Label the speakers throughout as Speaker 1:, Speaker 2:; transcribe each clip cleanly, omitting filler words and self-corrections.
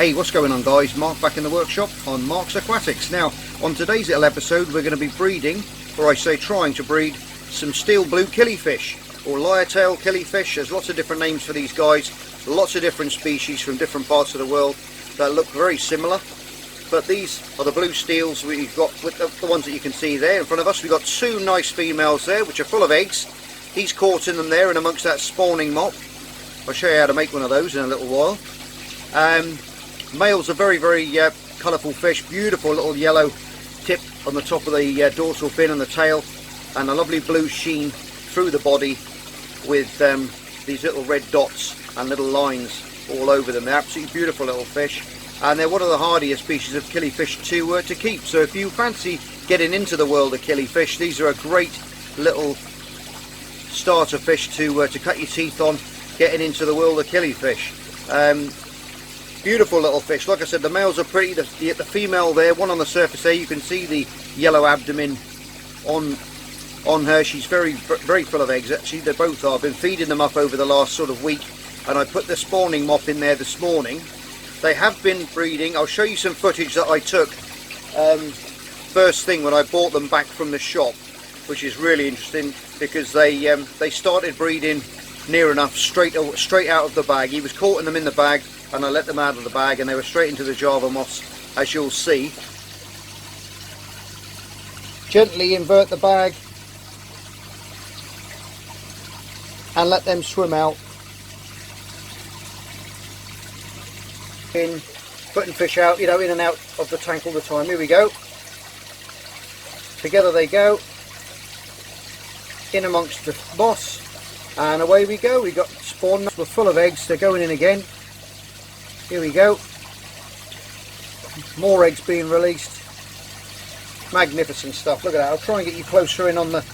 Speaker 1: Hey, what's going on guys? Mark back in the workshop on Mark's Aquatics. Now, on today's little episode we're going to be breeding, or I say trying to breed, some steel blue killifish, or lyre-tail killifish. There's lots of different names for these guys, lots of different species from different parts of the world that look very similar. But these are the blue steels we've got, with the ones that you can see there in front of us. We've got two nice females there which are full of eggs. He's caught in them there and amongst that spawning mop. I'll show you how to make one of those in a little while. Males are very colourful fish, beautiful little yellow tip on the top of the dorsal fin and the tail, and a lovely blue sheen through the body with these little red dots and little lines all over them. They're absolutely beautiful little fish, and they're one of the hardier species of killifish to keep. So if you fancy getting into the world of killifish, these are a great little starter fish to cut your teeth on getting into the world of killifish. Beautiful little fish. Like I said, the males are pretty. The female there, one on the surface there, you can see the yellow abdomen on her. She's very full of eggs. Actually, they both are. I've been feeding them up over the last sort of week, and I put the spawning mop in there this morning. They have been breeding. I'll show you some footage that I took first thing when I bought them back from the shop, which is really interesting because they started breeding near enough straight out of the bag. He was caught in them in the bag, and I let them out of the bag, and they were straight into the Java moss, as you'll see. Gently invert the bag and let them swim out. In putting fish out, you know, in and out of the tank all the time. Here we go. Together they go in amongst the moss, and away we go. We got spawn. We're full of eggs. They're going in again. Here we go. More eggs being released. Magnificent stuff. Look at that. I'll try and get you closer in on the...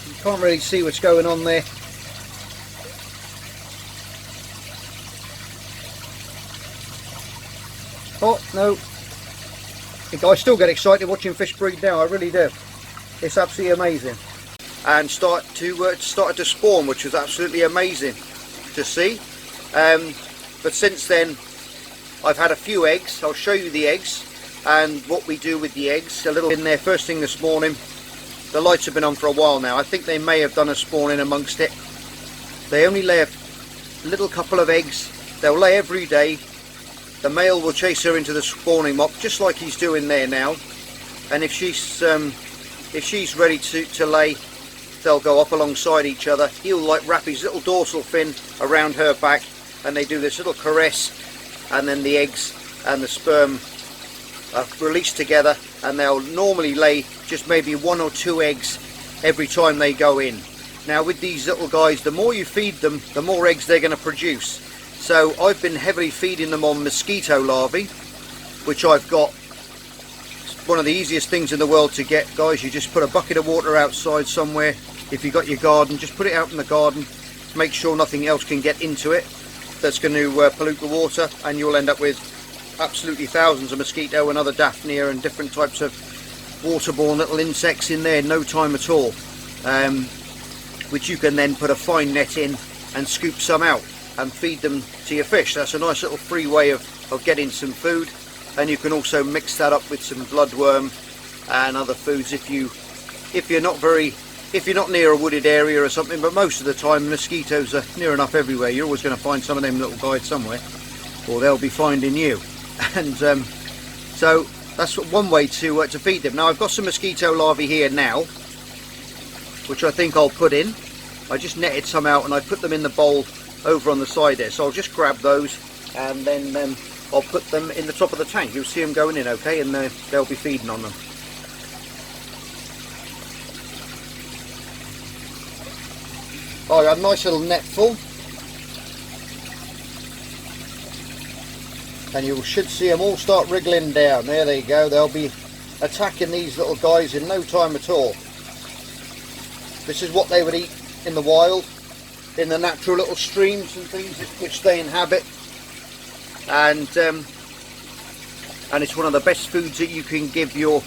Speaker 1: You can't really see what's going on there. Oh, no. I still get excited watching fish breed now. I really do. It's absolutely amazing. And started to spawn, which was absolutely amazing to see. But since then I've had a few eggs. I'll show you the eggs and what we do with the eggs. A little in there first thing this morning. The lights have been on for a while now. I think they may have done a spawn in amongst it. They only lay a little couple of eggs. They'll lay every day. The male will chase her into the spawning mop just like he's doing there now, and if she's ready to lay, they'll go up alongside each other. He'll like wrap his little dorsal fin around her back, and they do this little caress, and then the eggs and the sperm are released together, and they'll normally lay just maybe 1 or 2 eggs every time they go in. Now with these little guys, the more you feed them, the more eggs they're going to produce. So I've been heavily feeding them on mosquito larvae, which I've got. It's one of the easiest things in the world to get, guys. You just put a bucket of water outside somewhere. If you've got your garden, just put it out in the garden. Make sure nothing else can get into it that's going to pollute the water, and you'll end up with absolutely thousands of mosquito and other daphnia and different types of waterborne little insects in there in no time at all, which you can then put a fine net in and scoop some out and feed them to your fish. That's a nice little free way of getting some food, and you can also mix that up with some bloodworm and other foods if you're not near a wooded area or something. But most of the time mosquitoes are near enough everywhere. You're always going to find some of them little guys somewhere, or they'll be finding you. And so that's one way to feed them. Now I've got some mosquito larvae here now, which I think I'll put in. I just netted some out and I put them in the bowl over on the side there, so I'll just grab those and then I'll put them in the top of the tank. You'll see them going in, okay, and they'll be feeding on them. I got a nice little net full, and you should see them all start wriggling down. There they go. They'll be attacking these little guys in no time at all. This is what they would eat in the wild, in the natural little streams and things which they inhabit, and it's one of the best foods that you can give your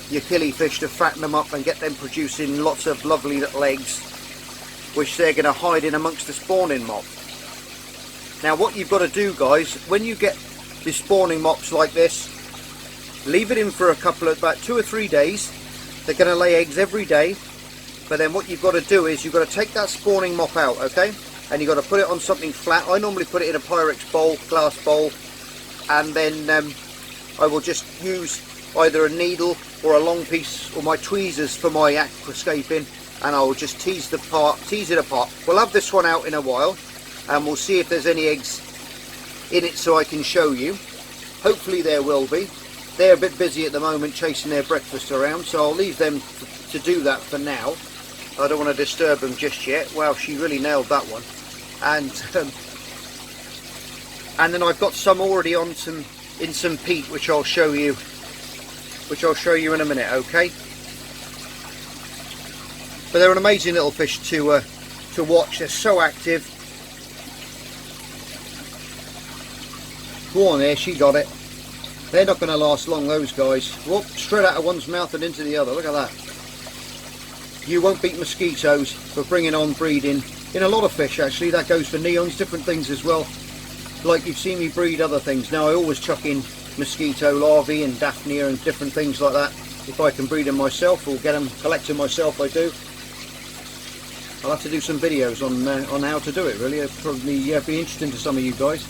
Speaker 1: killifish to fatten them up and get them producing lots of lovely little eggs, which they're going to hide in amongst the spawning mop. Now what you've got to do, guys, when you get the spawning mops like this, leave it in for about 2 or 3 days. They're going to lay eggs every day, but then what you've got to do is you've got to take that spawning mop out, okay, and you've got to put it on something flat. I normally put it in a Pyrex bowl, glass bowl, and then I will just use either a needle or a long piece or my tweezers for my aquascaping, and I will just tease it apart. We'll have this one out in a while and we'll see if there's any eggs in it so I can show you. Hopefully there will be. They're a bit busy at the moment chasing their breakfast around, so I'll leave them to do that for now. I don't want to disturb them just yet. Wow, she really nailed that one. And then I've got some already in some peat, which I'll show you in a minute, okay? But they're an amazing little fish to watch. They're so active. Go on there, she got it. They're not going to last long, those guys. Whoop, straight out of one's mouth and into the other. Look at that. You won't beat mosquitoes for bringing on breeding in a lot of fish, actually. That goes for neons, different things as well. Like you've seen me breed other things. Now I always chuck in mosquito larvae and daphnia and different things like that. If I can breed them myself or get them, collect them myself, I do. I'll have to do some videos on how to do it, really. It'll probably be interesting to some of you guys.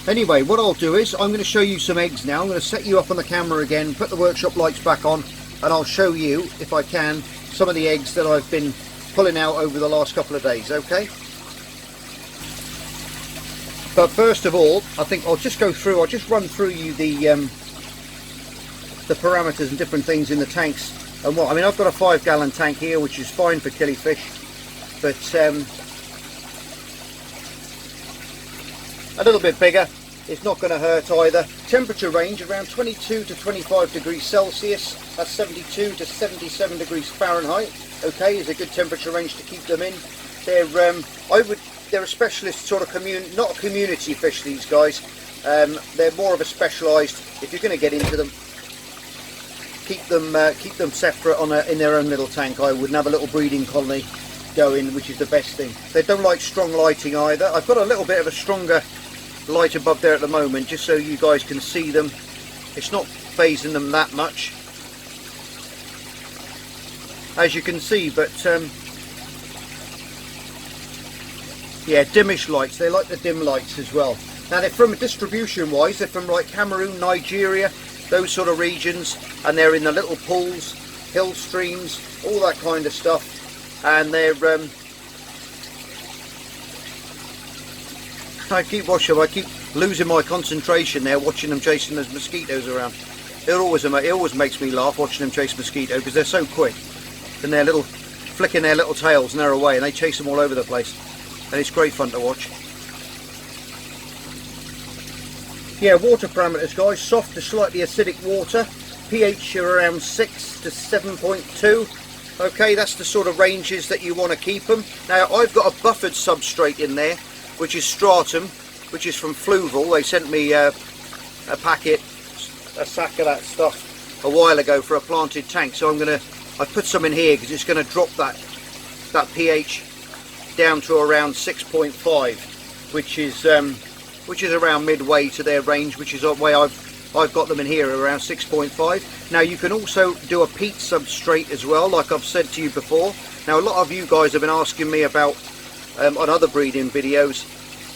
Speaker 1: Anyway, what I'll do is I'm going to show you some eggs now. I'm going to set you up on the camera again, put the workshop lights back on, and I'll show you, if I can, some of the eggs that I've been pulling out over the last couple of days, okay? But first of all, I think I'll just run through you the parameters and different things in the tanks. And what I mean, I've got a 5-gallon tank here, which is fine for killifish, but a little bit bigger, it's not going to hurt either. Temperature range around 22 to 25 degrees Celsius, that's 72 to 77 degrees Fahrenheit, okay, is a good temperature range to keep them in. They're a specialist sort of not a community fish, these guys. They're more of a specialised, if you're going to get into them, keep them separate in their own little tank. I wouldn't have a little breeding colony going, which is the best thing. They don't like strong lighting either. I've got a little bit of a stronger light above there at the moment, just so you guys can see them. It's not phasing them that much, as you can see, but yeah, dimish lights. They like the dim lights as well. Now they're from distribution wise, they're from like Cameroon, Nigeria, those sort of regions, and they're in the little pools, hill streams, all that kind of stuff. And they're I keep watching them. I keep losing my concentration there watching them chasing those mosquitoes around. It always makes me laugh watching them chase mosquitoes, because they're so quick, and they're flicking their little tails and they're away, and they chase them all over the place, and it's great fun to watch. Yeah, water parameters, guys. Soft to slightly acidic water, pH around 6 to 7.2. okay, that's the sort of ranges that you want to keep them. Now I've got a buffered substrate in there, which is stratum, which is from Fluval. They sent me a sack of that stuff a while ago for a planted tank, so I put some in here because it's going to drop that pH down to around 6.5, which is around midway to their range, which is the way I've got them in here, around 6.5. Now you can also do a peat substrate as well, like I've said to you before. Now a lot of you guys have been asking me about on other breeding videos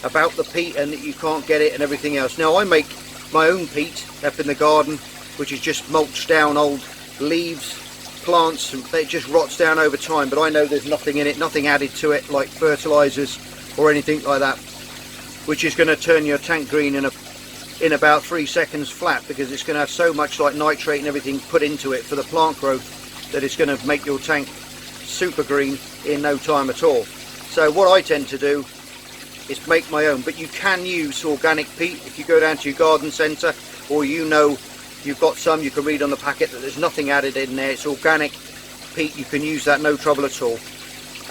Speaker 1: about the peat, and that you can't get it and everything else. Now I make my own peat up in the garden, which is just mulched down old leaves, plants, and it just rots down over time, but I know there's nothing in it, nothing added to it like fertilizers or anything like that, which is going to turn your tank green in about 3 seconds flat, because it's going to have so much like nitrate and everything put into it for the plant growth that it's going to make your tank super green in no time at all. So what I tend to do is make my own, but you can use organic peat if you go down to your garden centre, or you've got some, you can read on the packet that there's nothing added in there, it's organic peat, you can use that no trouble at all.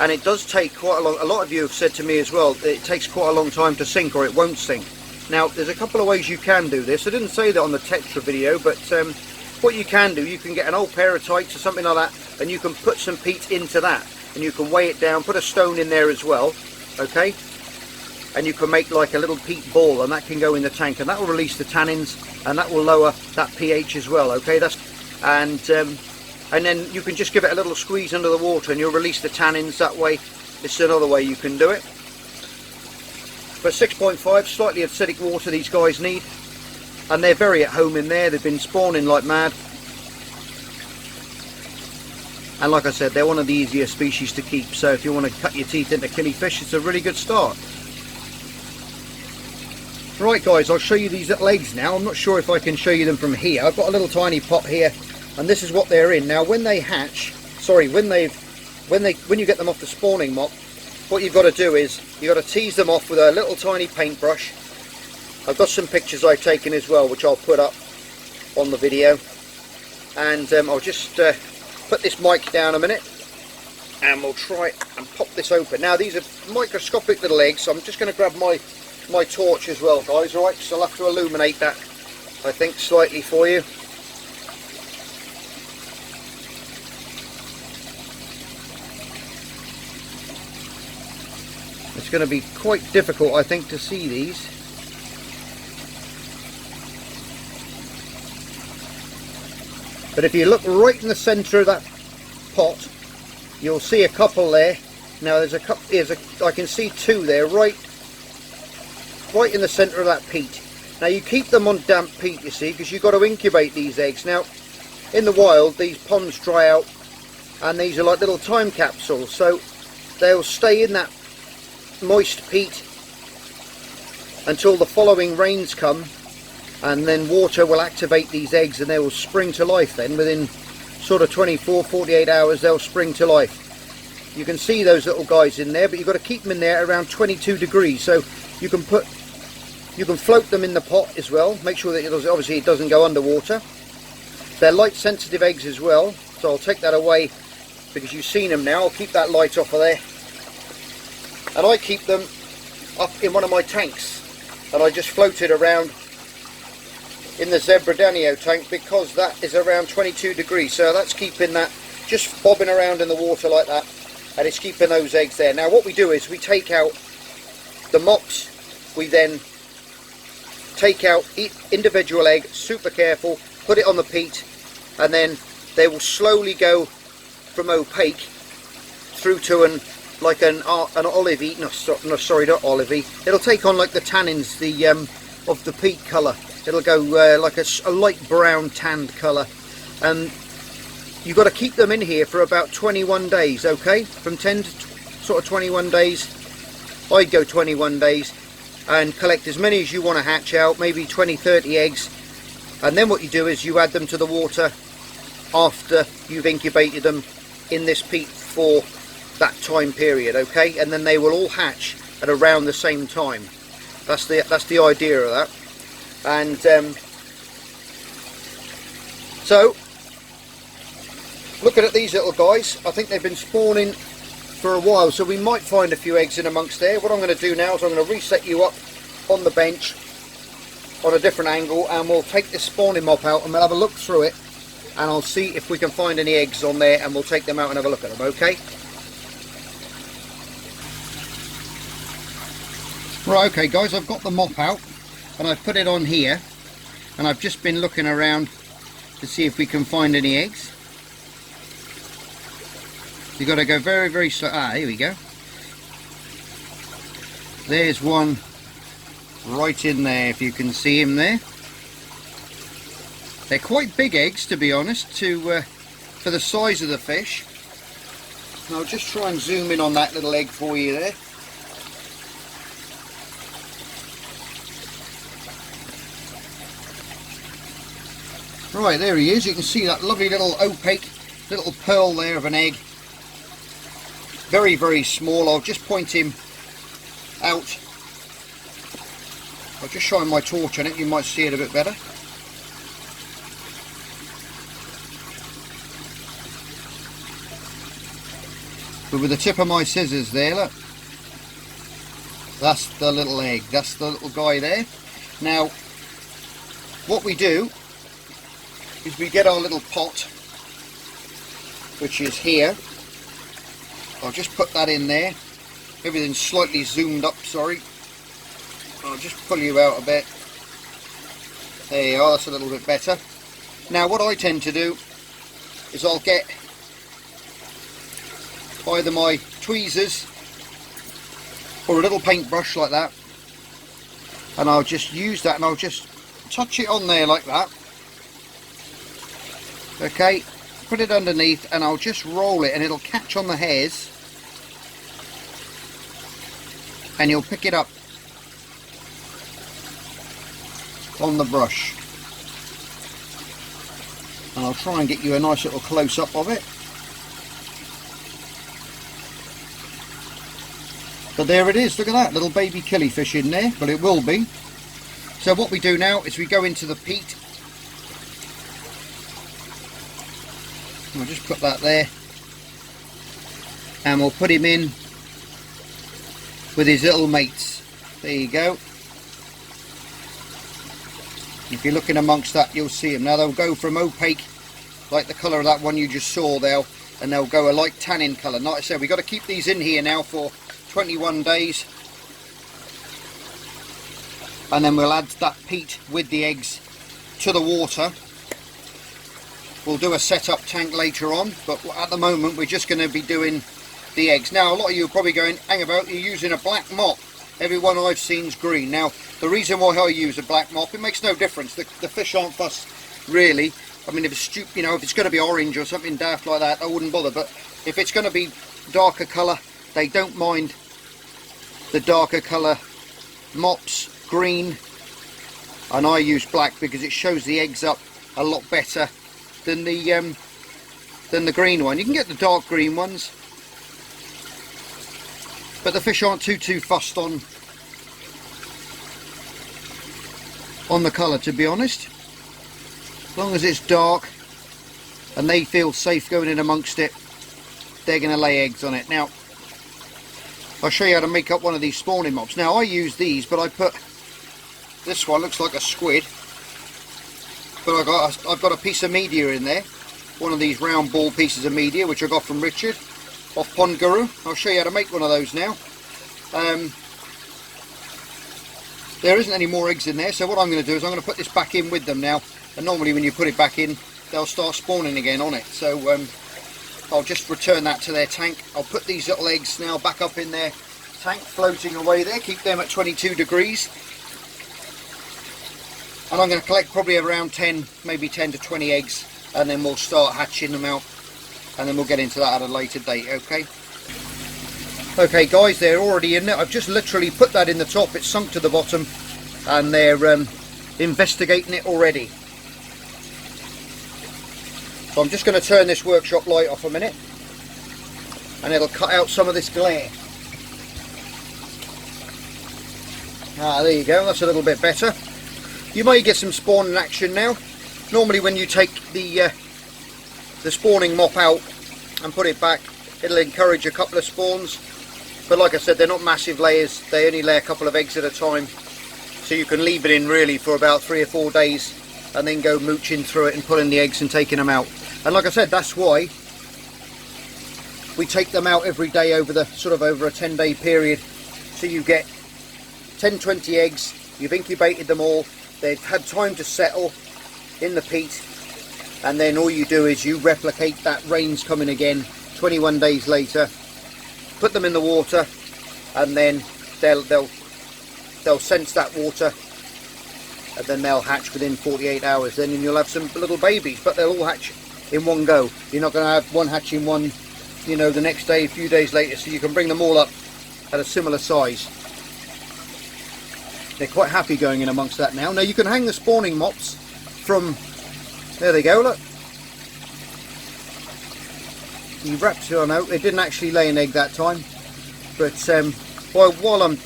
Speaker 1: And it does take quite a lot of you have said to me as well, that it takes quite a long time to sink, or it won't sink. Now there's a couple of ways you can do this. I didn't say that on the Tetra video, but what you can do, you can get an old pair of tights or something like that, and you can put some peat into that, and you can weigh it down, put a stone in there as well, okay? And you can make like a little peat ball, and that can go in the tank, and that will release the tannins, and that will lower that pH as well, okay? And then you can just give it a little squeeze under the water and you'll release the tannins that way. It's another way you can do it. But 6.5, slightly acidic water these guys need, and they're very at home in there. They've been spawning like mad, and like I said, they're one of the easier species to keep, so if you want to cut your teeth into killifish, it's a really good start. Right guys, I'll show you these little eggs now. I'm not sure if I can show you them from here. I've got a little tiny pot here, and this is what they're in. Now when they hatch, sorry, when you get them off the spawning mop, what you've got to do is you've got to tease them off with a little tiny paintbrush. I've got some pictures I've taken as well, which I'll put up on the video. And I'll just put this mic down a minute, and we'll try and pop this open. Now these are microscopic little eggs, so I'm just going to grab my torch as well, guys, alright? So I'll have to illuminate that, I think, slightly for you. It's going to be quite difficult, I think, to see these. But if you look right in the centre of that pot, you'll see a couple there. Now there's a couple, I can see two there, right in the centre of that peat. Now you keep them on damp peat, you see, because you've got to incubate these eggs. Now in the wild these ponds dry out, and these are like little time capsules, so they'll stay in that moist peat until the following rains come, and then water will activate these eggs and they will spring to life. Then within sort of 24-48 hours they'll spring to life. You can see those little guys in there, but you've got to keep them in there around 22 degrees, so you can float them in the pot as well. Make sure that obviously it doesn't go underwater. They're light sensitive eggs as well, so I'll take that away because you've seen them now. I'll keep that light off of there, and I keep them up in one of my tanks, and I just float it around in the Zebra Danio tank because that is around 22 degrees, so that's keeping that just bobbing around in the water like that, and it's keeping those eggs there. Now what we do is we take out the mops, we then take out each individual egg, super careful, put it on the peat, and then they will slowly go from opaque through to an olivey, no sorry, not olivey. It'll take on like the tannins, of the peat colour. It'll go like a light brown tanned colour, and you've got to keep them in here for about 21 days, okay? From 10 to sort of 21 days. I'd go 21 days and collect as many as you want to hatch out, maybe 20-30 eggs, and then what you do is you add them to the water after you've incubated them in this peat for that time period, okay? And then they will all hatch at around the same time. That's the idea of that. And so looking at these little guys, I think they've been spawning for a while, so we might find a few eggs in amongst there. What I'm going to do now is I'm going to reset you up on the bench on a different angle, and we'll take this spawning mop out and we'll have a look through it, and I'll see if we can find any eggs on there, and we'll take them out and have a look at them, okay? Right, okay guys, I've got the mop out and I've put it on here, and I've just been looking around to see if we can find any eggs. You've got to go very, very slow. Here we go. There's one right in there, if you can see him there. They're quite big eggs, to be honest, for the size of the fish. And I'll just try and zoom in on that little egg for you there. Right, there he is. You can see that lovely little opaque little pearl there of an egg. Very, very small. I'll just point him out. I'll just shine my torch on it, you might see it a bit better. But with the tip of my scissors there, look. That's the little egg. That's the little guy there. Now, what we do is we get our little pot, which is here. I'll just put that in there, everything's slightly zoomed up, sorry. I'll just pull you out a bit. There you are, that's a little bit better. Now what I tend to do is I'll get either my tweezers or a little paintbrush like that, and I'll just use that and I'll just touch it on there like that. Okay, put it underneath and I'll just roll it and it'll catch on the hairs and you'll pick it up on the brush. And I'll try and get you a nice little close-up of it. But there it is, look at that, little baby killifish in there, but it will be. So what we do now is we go into the peat. I'll just put that there. And we'll put him in with his little mates. There you go. If you're looking amongst that, you'll see them. Now they'll go from opaque, like the colour of that one you just saw there, and they'll go a light tannin colour. Like I said, we've got to keep these in here now for 21 days. And then we'll add that peat with the eggs to the water. We'll do a setup tank later on, but at the moment we're just going to be doing the eggs. Now a lot of you are probably going, hang about, you're using a black mop. Everyone I've seen's green. Now the reason why I use a black mop, it makes no difference. The fish aren't fussed really. I mean, if it's if it's going to be orange or something daft like that, I wouldn't bother. But if it's going to be darker colour, they don't mind the darker colour mops, green, and I use black because it shows the eggs up a lot better than the green one. You can get the dark green ones, but the fish aren't too fussed on the colour, to be honest. As long as it's dark and they feel safe going in amongst it, they're going to lay eggs on it. Now I'll show you how to make up one of these spawning mops. Now I use these, but I put this one, looks like a squid, but I've got a piece of media in there, one of these round ball pieces of media which I got from Richard off Pond Guru. I'll show you how to make one of those now. There isn't any more eggs in there, so what I'm going to do is I'm going to put this back in with them now, and normally when you put it back in they'll start spawning again on it. So I'll just return that to their tank. I'll put these little eggs now back up in their tank, floating away there, keep them at 22 degrees. And I'm going to collect probably around 10, maybe 10 to 20 eggs, and then we'll start hatching them out, and then we'll get into that at a later date, okay? Okay guys, they're already in there. I've just literally put that in the top, it's sunk to the bottom, and they're investigating it already. So I'm just going to turn this workshop light off a minute, and it'll cut out some of this glare. There you go, that's a little bit better. You may get some spawning action now. Normally when you take the spawning mop out and put it back, it'll encourage a couple of spawns, but like I said, they're not massive layers, they only lay a couple of eggs at a time, so you can leave it in really for about 3 or 4 days and then go mooching through it and pulling the eggs and taking them out. And like I said, that's why we take them out every day over the over a 10-day period, so you get 10-20 eggs, you've incubated them all, they've had time to settle in the peat, and then all you do is you replicate that rain's coming again 21 days later, put them in the water, and then they'll sense that water, and then they'll hatch within 48 hours. Then you'll have some little babies, but they'll all hatch in one go. You're not going to have one hatching one, the next day, a few days later, so you can bring them all up at a similar size. They're quite happy going in amongst that now. Now you can hang the spawning mops from, there they go, look. You wrapped it on out. It didn't actually lay an egg that time, but while I'm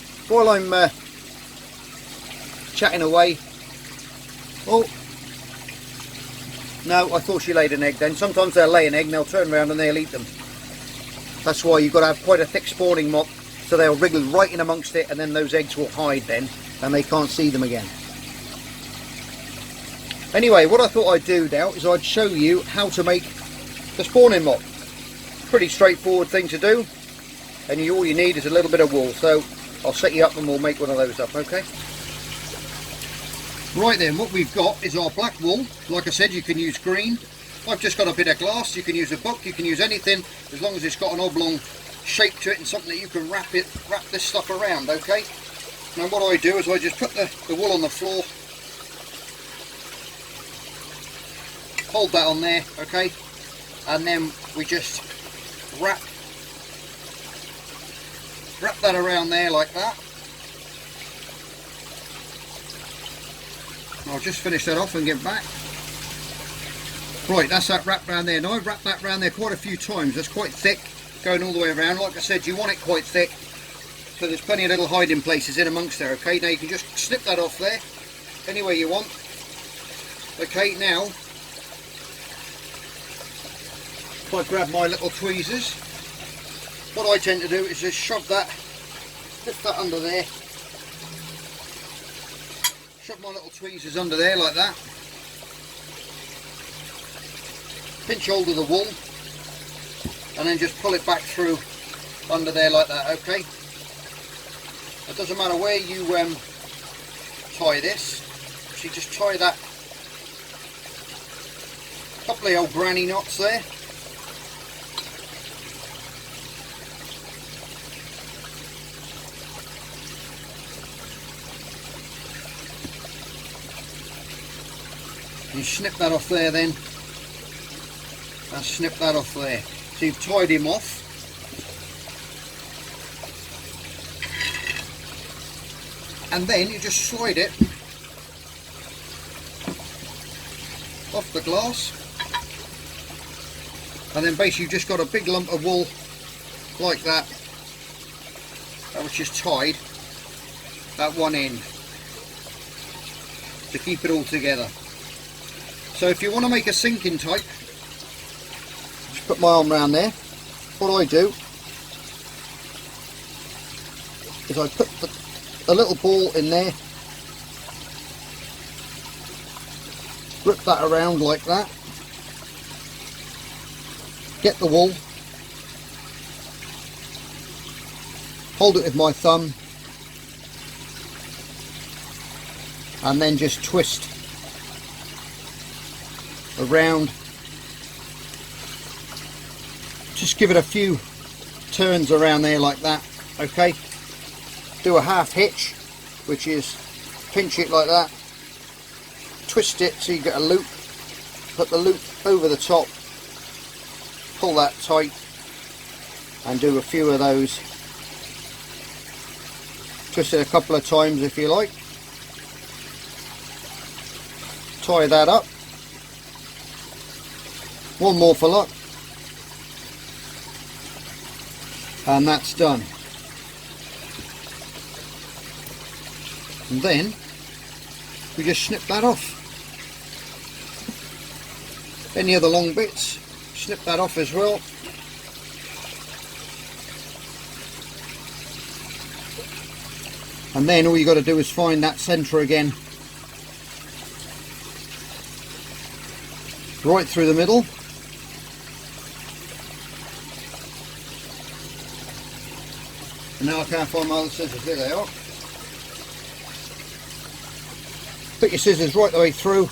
Speaker 1: chatting away, oh no, I thought she laid an egg then. Sometimes they'll lay an egg and they'll turn around and they'll eat them. That's why you've got to have quite a thick spawning mop, so they'll wriggle right in amongst it, and then those eggs will hide then, and they can't see them again. Anyway, what I thought I'd do now is I'd show you how to make the spawning mop. Pretty straightforward thing to do. and all you need is a little bit of wool. So I'll set you up and we'll make one of those up, okay? Right then, what we've got is our black wool. Like I said, you can use green. I've just got a bit of glass. You can use a book, you can use anything, as long as it's got an oblong shape to it and something that you can wrap this stuff around, okay? Now what I do is I just put the wool on the floor, hold that on there, okay, and then we just wrap that around there like that. I'll just finish that off and get back. Right, that's that wrap around there. Now I've wrapped that around there quite a few times. That's quite thick, going all the way around. Like I said, you want it quite thick, so there's plenty of little hiding places in amongst there, okay? Now you can just snip that off there, any way you want. Okay, now, if I grab my little tweezers, what I tend to do is just shove that, lift that under there, shove my little tweezers under there like that, pinch hold of the wool, and then just pull it back through under there like that, okay? It doesn't matter where you tie this, so you just tie that, couple of old granny knots there. You snip that off there then, and snip that off there. So you've tied him off. And then you just slide it off the glass, and then basically you've just got a big lump of wool like that, which is tied at one end to keep it all together. So if you want to make a sinking type, just put my arm around there. What I do is I put a little ball in there, grip that around like that, get the wool, hold it with my thumb, and then just twist around. Just give it a few turns around there like that, okay? Do a half hitch, which is pinch it like that, twist it so you get a loop, put the loop over the top, pull that tight, and do a few of those. Twist it a couple of times if you like. Tie that up. One more for luck, and that's done. And then we just snip that off. Any other long bits, snip that off as well. And then all you got to do is find that centre again, right through the middle. And now I can't find my other scissors. There they are. Put your scissors right the way through,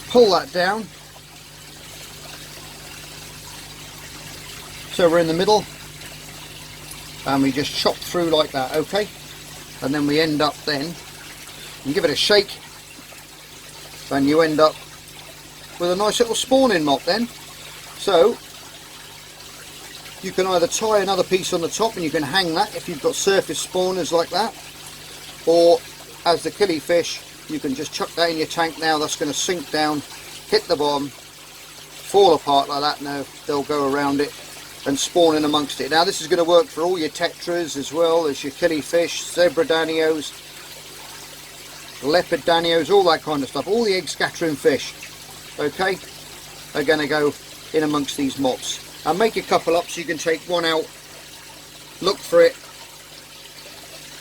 Speaker 1: pull that down, so we're in the middle, and we just chop through like that, okay? And then we end up then, you give it a shake, and you end up with a nice little spawning mop then. So you can either tie another piece on the top and you can hang that if you've got surface spawners like that, or as the killifish, you can just chuck that in your tank. Now that's going to sink down, hit the bottom, fall apart like that. Now they'll go around it and spawn in amongst it. Now this is going to work for all your tetras as well as your killifish, zebra danios, leopard danios, all that kind of stuff. All the egg scattering fish, okay, are going to go in amongst these mops. And make a couple up so you can take one out, look for it,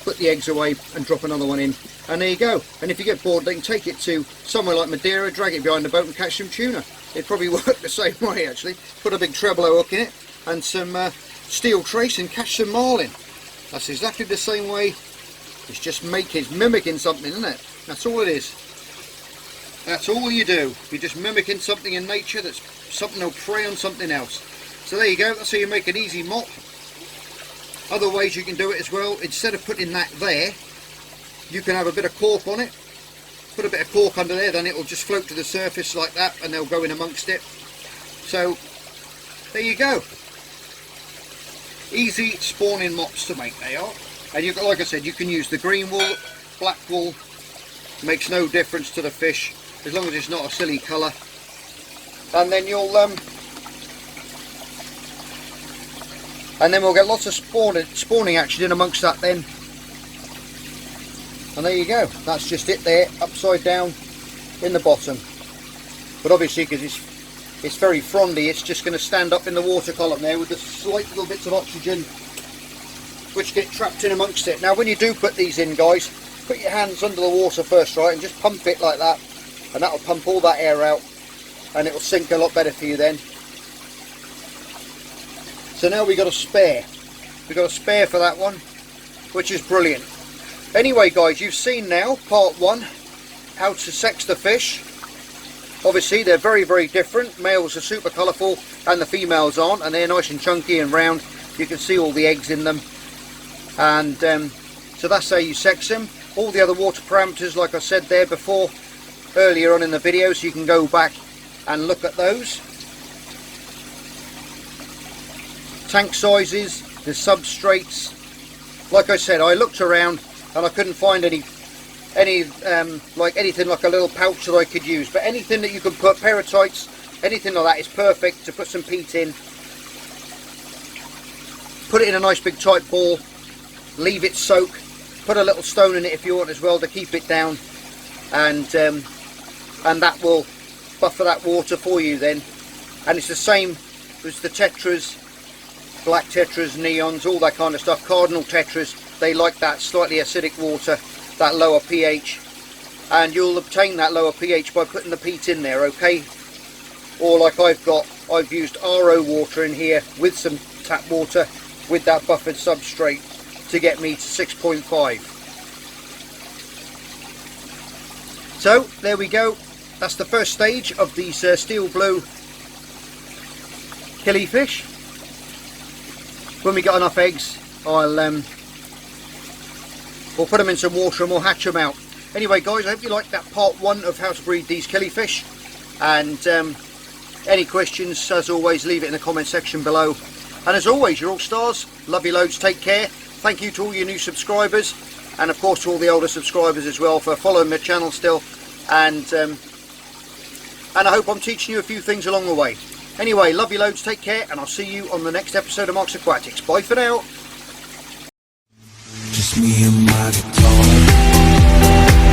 Speaker 1: put the eggs away and drop another one in, and there you go. And if you get bored, they can take it to somewhere like Madeira, drag it behind the boat and catch some tuna. It'd probably work the same way actually. Put a big treble hook in it and some steel trace and catch some marlin. That's exactly the same way. It's just mimicking something, isn't it? That's all it is. That's all you do. You're just mimicking something in nature that's something will prey on something else. So there you go, that's how you make an easy mop. Other ways you can do it as well, instead of putting that there, you can have a bit of cork on it. Put a bit of cork under there, then it will just float to the surface like that and they'll go in amongst it. So there you go. Easy spawning mops to make they are. And you, like I said, you can use the green wool, black wool, makes no difference to the fish as long as it's not a silly colour. And then you'll and then we'll get lots of spawning action in amongst that then. And there you go, that's just it there, upside down in the bottom. But obviously, because it's very frondy, it's just going to stand up in the water column there with the slight little bits of oxygen which get trapped in amongst it. Now when you do put these in, guys, put your hands under the water first, right, and just pump it like that, and that'll pump all that air out and it'll sink a lot better for you then. So now we've got a spare for that one, which is brilliant. Anyway guys, you've seen now part 1, how to sex the fish. Obviously they're very, very different. Males are super colourful and the females aren't, and they're nice and chunky and round. You can see all the eggs in them. And so that's how you sex them. All the other water parameters, like I said there before, earlier on in the video, so you can go back and look at those. Tank sizes, the substrates. Like I said, I looked around and I couldn't find anything like a little pouch that I could use, but anything that you can put, paratites, anything like that is perfect to put some peat in. Put it in a nice big tight ball, leave it soak, put a little stone in it if you want as well to keep it down, and that will buffer that water for you then. And it's the same as the tetras, black tetras, neons, all that kind of stuff. Cardinal tetras, they like that slightly acidic water, that lower pH, and you'll obtain that lower pH by putting the peat in there, okay? Or like I've used RO water in here with some tap water with that buffered substrate to get me to 6.5. So there we go, that's the first stage of these steel blue killifish. When we get enough eggs, we'll put them in some water and we'll hatch them out. Anyway guys, I hope you liked that part 1 of how to breed these killifish, and any questions, as always, leave it in the comment section below. And as always, you're all stars, love you loads, take care. Thank you to all your new subscribers, and of course to all the older subscribers as well for following my channel still, and I hope I'm teaching you a few things along the way. Anyway, love you loads, take care, and I'll see you on the next episode of Marks Aquatics. Bye for now.
Speaker 2: Just me and my guitar.